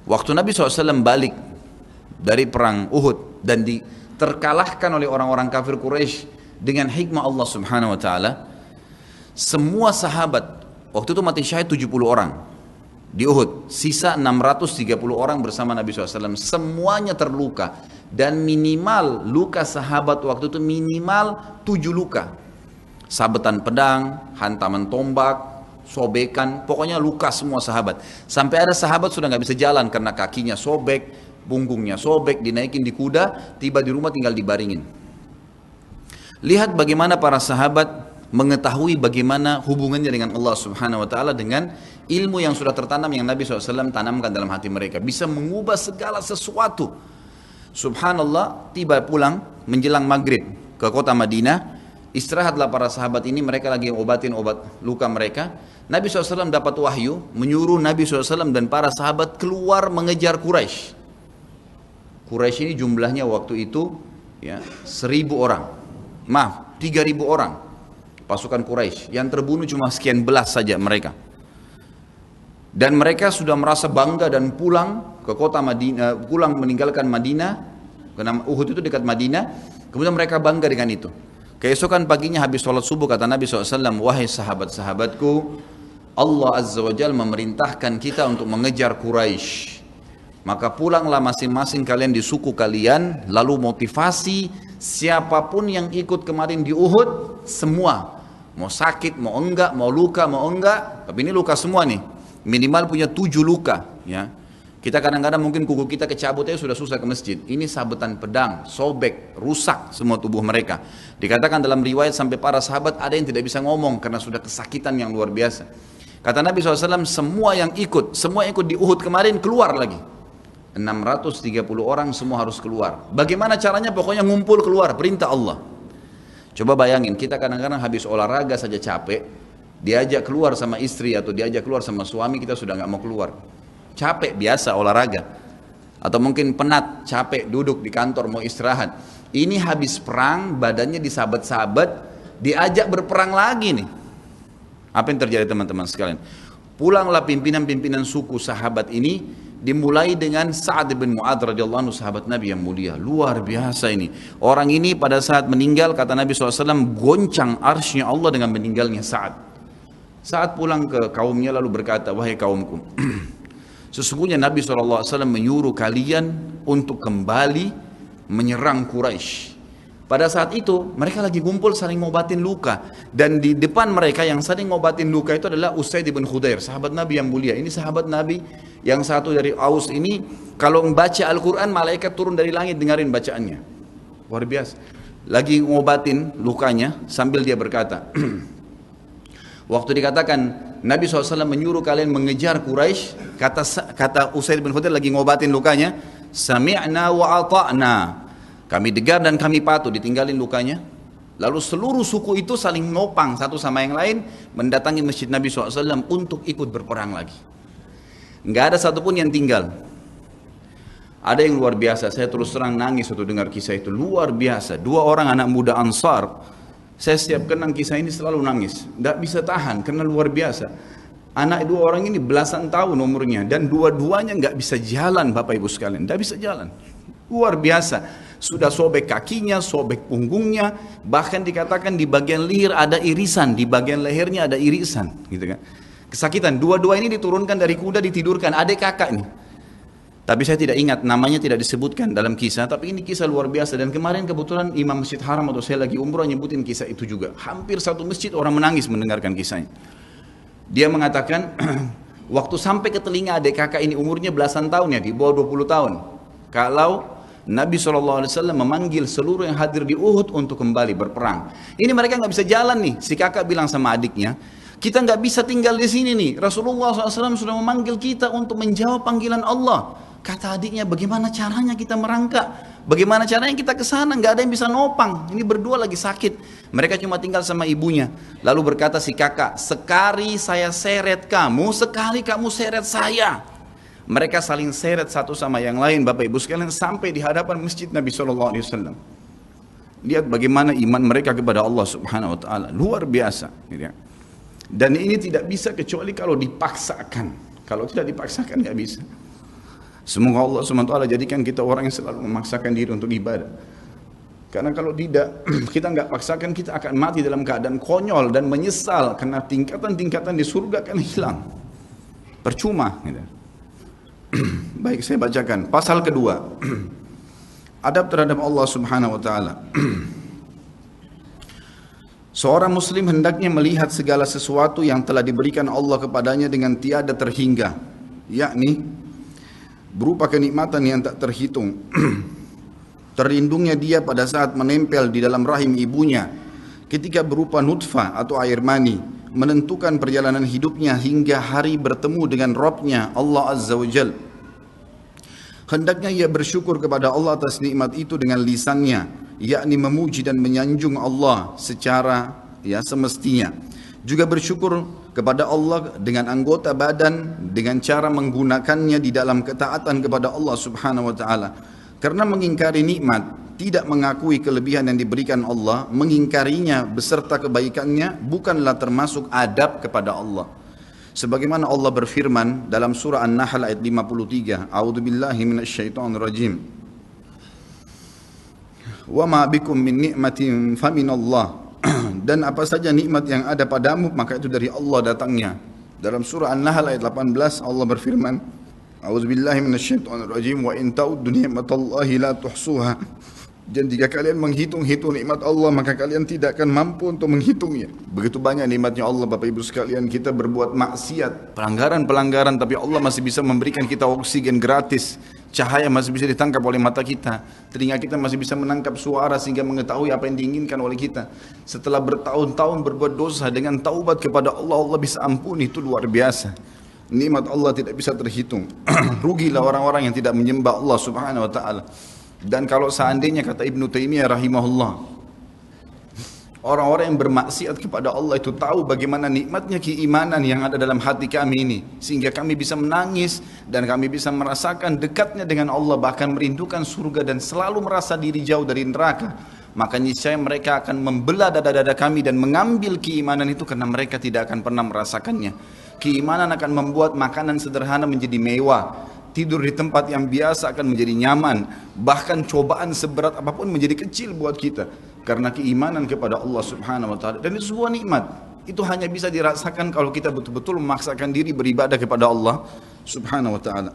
Waktu Nabi SAW balik dari perang Uhud dan terkalahkan oleh orang-orang kafir Quraisy dengan hikmah Allah Subhanahu wa taala, semua sahabat waktu itu mati syahid 70 orang di Uhud, sisa 630 orang bersama Nabi SAW, semuanya terluka, dan minimal luka sahabat waktu itu minimal 7 luka, sabetan pedang, hantaman tombak, sobekan, pokoknya luka semua sahabat. Sampai ada sahabat sudah nggak bisa jalan karena kakinya sobek, punggungnya sobek, dinaikin di kuda, tiba di rumah tinggal dibaringin. Lihat bagaimana para sahabat mengetahui bagaimana hubungannya dengan Allah Subhanahu wa taala dengan ilmu yang sudah tertanam yang Nabi SAW tanamkan dalam hati mereka, bisa mengubah segala sesuatu. Subhanallah, tiba pulang menjelang maghrib ke kota Madinah, istirahatlah para sahabat ini, mereka lagi obatin obat luka mereka. Nabi SAW dapat wahyu menyuruh Nabi SAW dan para sahabat keluar mengejar Quraisy. Quraisy ini jumlahnya waktu itu ya 1.000 orang, maaf 3.000 orang pasukan Quraisy, yang terbunuh cuma sekian belas saja mereka. Dan mereka sudah merasa bangga dan pulang ke kota Madinah, pulang meninggalkan Madinah, karena Uhud itu dekat Madinah. Kemudian mereka bangga dengan itu. Keesokan paginya habis sholat subuh kata Nabi SAW, wahai sahabat-sahabatku, Allah Azza wa Jalla memerintahkan kita untuk mengejar Quraisy. Maka pulanglah masing-masing kalian di suku kalian, lalu motivasi siapapun yang ikut kemarin di Uhud, semua, mau sakit, mau enggak, mau luka, mau enggak, tapi ini luka semua nih, minimal punya 7 luka, ya. Kita kadang-kadang mungkin kuku kita kecabut aja sudah susah ke masjid. Ini sabetan pedang, sobek, rusak semua tubuh mereka. Dikatakan dalam riwayat sampai para sahabat ada yang tidak bisa ngomong karena sudah kesakitan yang luar biasa. Kata Nabi SAW, semua yang ikut di Uhud kemarin keluar lagi. 630 orang semua harus keluar. Bagaimana caranya? Pokoknya ngumpul keluar, perintah Allah. Coba bayangin, kita kadang-kadang habis olahraga saja capek, diajak keluar sama istri atau diajak keluar sama suami, kita sudah nggak mau keluar. Capek biasa olahraga. Atau mungkin penat, capek duduk di kantor mau istirahat. Ini habis perang, badannya disabet-sabet, diajak berperang lagi nih. Apa yang terjadi teman-teman sekalian? Pulanglah pimpinan-pimpinan suku sahabat ini, dimulai dengan Sa'ad bin Mu'adz radhiyallahu anhu, sahabat Nabi yang mulia. Luar biasa ini. Orang ini pada saat meninggal, kata Nabi SAW, goncang arsy-Nya Allah dengan meninggalnya Sa'ad. Saat pulang ke kaumnya lalu berkata, wahai kaumku, sesungguhnya Nabi SAW menyuruh kalian untuk kembali menyerang Quraisy. Pada saat itu mereka lagi kumpul saling ngobatin luka, dan di depan mereka yang saling ngobatin luka itu adalah Usaid bin Khudair, sahabat Nabi yang mulia. Ini sahabat Nabi yang satu dari Aus ini, kalau membaca Al-Quran malaikat turun dari langit dengerin bacaannya. Luar biasa. Lagi ngobatin lukanya sambil dia berkata, waktu dikatakan Nabi SAW menyuruh kalian mengejar Quraisy, kata Usaid bin Khudair lagi ngobatin lukanya, sami'na wa ata'na, kami dengar dan kami patuh, ditinggalin lukanya. Lalu seluruh suku itu saling nopang satu sama yang lain, mendatangi masjid Nabi SAW untuk ikut berperang lagi. Nggak ada satupun yang tinggal. Ada yang luar biasa, saya terus terang nangis waktu dengar kisah itu, luar biasa. 2 orang anak muda Ansar, saya setiap kenang kisah ini selalu nangis, nggak bisa tahan karena luar biasa. Anak 2 orang ini belasan tahun umurnya, dan dua-duanya nggak bisa jalan, Bapak Ibu sekalian, nggak bisa jalan. Luar biasa. Sudah sobek kakinya, sobek punggungnya, bahkan dikatakan di bagian leher ada irisan, di bagian lehernya ada irisan, gitu kan. Kesakitan. 2 ini diturunkan dari kuda, ditidurkan, adik kakak nih. Tapi saya tidak ingat, namanya tidak disebutkan dalam kisah, tapi ini kisah luar biasa. Dan kemarin kebetulan Imam Masjid Haram atau saya lagi umrah nyebutin kisah itu juga. Hampir satu masjid orang menangis mendengarkan kisahnya. Dia mengatakan, waktu sampai ke telinga adik kakak ini umurnya belasan tahun ya, di bawah 20 tahun. Kalau Nabi SAW memanggil seluruh yang hadir di Uhud untuk kembali berperang. Ini mereka nggak bisa jalan nih. Si kakak bilang sama adiknya, kita nggak bisa tinggal di sini nih. Rasulullah SAW sudah memanggil kita untuk menjawab panggilan Allah. Kata adiknya, bagaimana caranya kita merangkak? Bagaimana caranya kita ke sana? Nggak ada yang bisa nopang. Ini berdua lagi sakit. Mereka cuma tinggal sama ibunya. Lalu berkata si kakak, sekali saya seret kamu, sekali kamu seret saya. Mereka saling seret satu sama yang lain, Bapak Ibu sekalian, sampai di hadapan masjid Nabi SAW. Lihat bagaimana iman mereka kepada Allah Subhanahu Wa Taala, luar biasa. Dan ini tidak bisa kecuali kalau dipaksakan. Kalau tidak dipaksakan nggak bisa. Semoga Allah SWT jadikan kita orang yang selalu memaksakan diri untuk ibadah. Karena kalau tidak, kita nggak paksakan, kita akan mati dalam keadaan konyol dan menyesal karena tingkatan-tingkatan di surga akan hilang. Percuma. Gitu. Baik, saya bacakan. Pasal kedua. Adab terhadap Allah Subhanahu wa taala. Seorang muslim hendaknya melihat segala sesuatu yang telah diberikan Allah kepadanya dengan tiada terhingga, yakni berupa kenikmatan yang tak terhitung. Terlindungnya dia pada saat menempel di dalam rahim ibunya, ketika berupa nutfah atau air mani, menentukan perjalanan hidupnya hingga hari bertemu dengan Rabb-nya Allah Azza wa Jal. Hendaknya ia bersyukur kepada Allah atas nikmat itu dengan lisannya, yakni memuji dan menyanjung Allah secara semestinya. Juga bersyukur kepada Allah dengan anggota badan dengan cara menggunakannya di dalam ketaatan kepada Allah Subhanahu wa taala. Karena mengingkari nikmat, tidak mengakui kelebihan yang diberikan Allah, mengingkarinya beserta kebaikannya bukanlah termasuk adab kepada Allah. Sebagaimana Allah berfirman dalam surah An-Nahl ayat 53, A'udzubillahi minasyaitonirrajim. Wa ma bikum min ni'matin faminallah. Dan apa saja nikmat yang ada padamu maka itu dari Allah datangnya. Dalam surah An-Nahl ayat 18 Allah berfirman, A'udzubillahi minasyaitonirrajim, wa in ta'uddu ni'matallahi la tuhsuha. Dan jika kalian menghitung-hitung nikmat Allah maka kalian tidak akan mampu untuk menghitungnya. Begitu banyak nikmatnya Allah Bapak Ibu sekalian, kita berbuat maksiat, pelanggaran-pelanggaran, tapi Allah masih bisa memberikan kita oksigen gratis. Cahaya masih bisa ditangkap oleh mata kita, telinga kita masih bisa menangkap suara sehingga mengetahui apa yang diinginkan oleh kita. Setelah bertahun-tahun berbuat dosa, dengan taubat kepada Allah, Allah bisa ampuni. Itu luar biasa. Nikmat Allah tidak bisa terhitung. Rugilah orang-orang yang tidak menyembah Allah Subhanahu wa taala. Dan kalau seandainya kata Ibnu Taimiyah rahimahullah, orang-orang yang bermaksiat kepada Allah itu tahu bagaimana nikmatnya keimanan yang ada dalam hati kami ini, sehingga kami bisa menangis dan kami bisa merasakan dekatnya dengan Allah, bahkan merindukan surga dan selalu merasa diri jauh dari neraka, maka niscaya mereka akan membelah dada-dada kami dan mengambil keimanan itu karena mereka tidak akan pernah merasakannya. Keimanan akan membuat makanan sederhana menjadi mewah, tidur di tempat yang biasa akan menjadi nyaman, bahkan cobaan seberat apapun menjadi kecil buat kita karena keimanan kepada Allah Subhanahu wa taala. Dan itu sebuah nikmat. Itu hanya bisa dirasakan kalau kita betul-betul memaksakan diri beribadah kepada Allah Subhanahu wa taala.